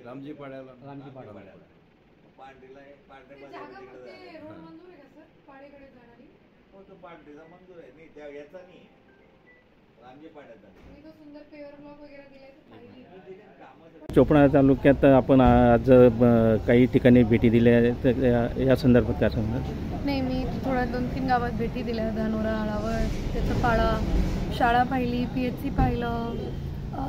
रामजी पाड्याला पांढरीला आहे, पांढरे बाजार तिकडे रोड मंजूर आहे का सर? पाडेकडे जाणारी हो, तो पांढरीचा मंजूर आहे. नाही त्या याचा नाही, रामजी पाड्याचा. मी तो सुंदर पेवर ब्लॉक वगैरे दिलाय तो. चोपडा तालुक्यात आपण आज काही ठिकाणी भेटी दिल्या, या संदर्भात काय सांगणार? नाही, मी थोड्या 2-3 गावात भेटी दिल्या. धानोरा, आळावर, त्याचं पाळा, शाळा पाहिली, PHC पाहिलं,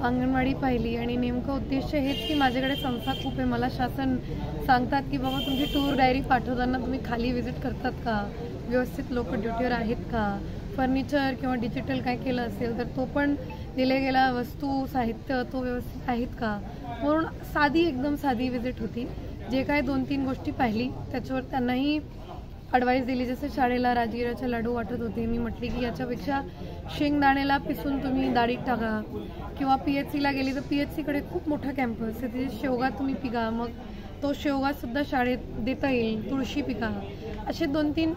अंगणवाडी पाहिली. आणि नेमकं उद्देश हेच की माझ्याकडे संस्था खूप आहे. मला शासन सांगतात की बाबा तुमची टूर डायरी पाठवताना तुम्ही खाली व्हिजिट करतात का, व्यवस्थित लोक ड्युटीवर आहेत का, फर्निचर किंवा डिजिटल काय केलं असेल तर तो पण दिले गेला, वस्तू साहित्य तो व्यवस्थित आहेत का, म्हणून एकदम साधी व्हिजिट होती. जे काय 2-3 गोष्टी पाहिली त्याच्यावर त्यांनाही ॲडवाईस दिली. जसं शाळेला राजगिराचे लाडू वाटत होते, मी म्हटली की याच्यापेक्षा शेंगदाण्याला पिसून तुम्ही डाळीत टाका. किंवा PHCला गेली तर PHCकडे खूप मोठा कॅम्पस आहे, तिथे शेवगा तुम्ही पिका, मग तो शेवगासुद्धा शाळेत देता येईल. तुळशी पिका. असे 2-3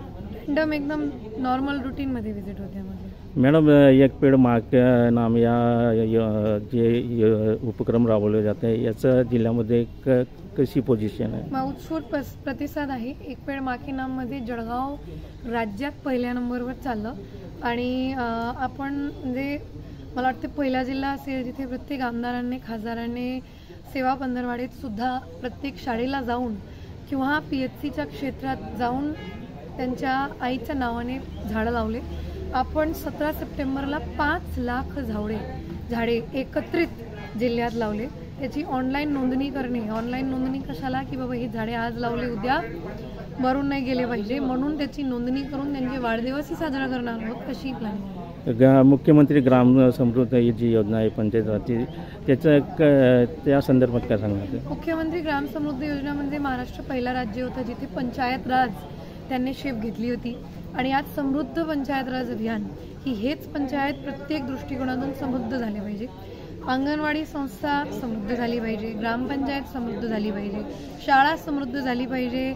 एकदम नॉर्मल रुटीनमध्ये व्हिजिट होते माझे. मॅडम, एक पेड माँ के नाम या जे उपक्रम राबवले जाते याचं जिल्ह्यामध्ये कशी पोझिशन आहे? उत्स्फूर्त प्रतिसाद आहे. एक पेड माँ के नाममध्ये जळगाव राज्यात पहिल्या नंबरवर चाललं. आणि आपण म्हणजे मला वाटते पहिला जिल्हा असेल जिथे प्रत्येक आमदारांनी, खासदारांनी सेवा पंधरवाडीत सुद्धा प्रत्येक शाळेला जाऊन किंवा PHCच्या क्षेत्रात जाऊन त्यांच्या आईच्या नावाने झाडं लावले. आपण 17 सप्टेंबरला 5 लाख झाडे एकत्रित जिल्ह्यात लावले. त्याची ऑनलाईन नोंदणी करणे. ऑनलाईन नोंदणी कशाला की बाबा ही झाडे आज लावले उद्या मरून नाही गेले पाहिजे, म्हणून त्याची नोंदणी करून त्यांचे वाढदिवसही साजरा करणार आहोत अशी प्लॅन. मुख्यमंत्री ग्राम समृद्धी ही जी योजना आहे पंचायत राजची, त्या संदर्भात काय सांगणार? मुख्यमंत्री ग्राम समृद्धी योजना म्हणजे महाराष्ट्र पहिला राज्य होतं जिथे पंचायत राज त्यांनी शेप घेतली होती. आणि आज समृद्ध पंचायत राज अभियान ही हेच पंचायत प्रत्येक दृष्टिकोनातून समृद्ध झाले पाहिजे. अंगणवाडी संस्था समृद्ध झाली पाहिजे, ग्रामपंचायत समृद्ध झाली पाहिजे, शाळा समृद्ध झाली पाहिजे,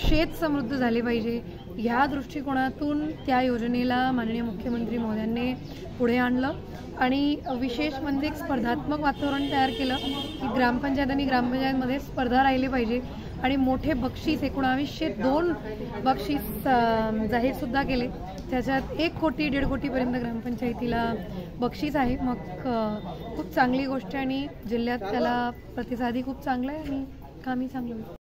शेत समृद्ध झाले पाहिजे. ह्या दृष्टिकोनातून त्या योजनेला माननीय मुख्यमंत्री महोदयांनी पुढे आणलं. आणि विशेष म्हणजे एक स्पर्धात्मक वातावरण तयार केलं की ग्रामपंचायत आणि ग्रामपंचायतमध्ये स्पर्धा राहिली पाहिजे. आणि मोठे बक्षीस 1902 बक्षीस जाहीरसुद्धा केले. त्याच्यात 1 कोटी 1.5 कोटीपर्यंत ग्रामपंचायतीला बक्षीस आहे. मग खूप चांगली गोष्ट आहे आणि जिल्ह्यात त्याला प्रतिसादही खूप चांगला आहे आणि कामही चांगलं आहे.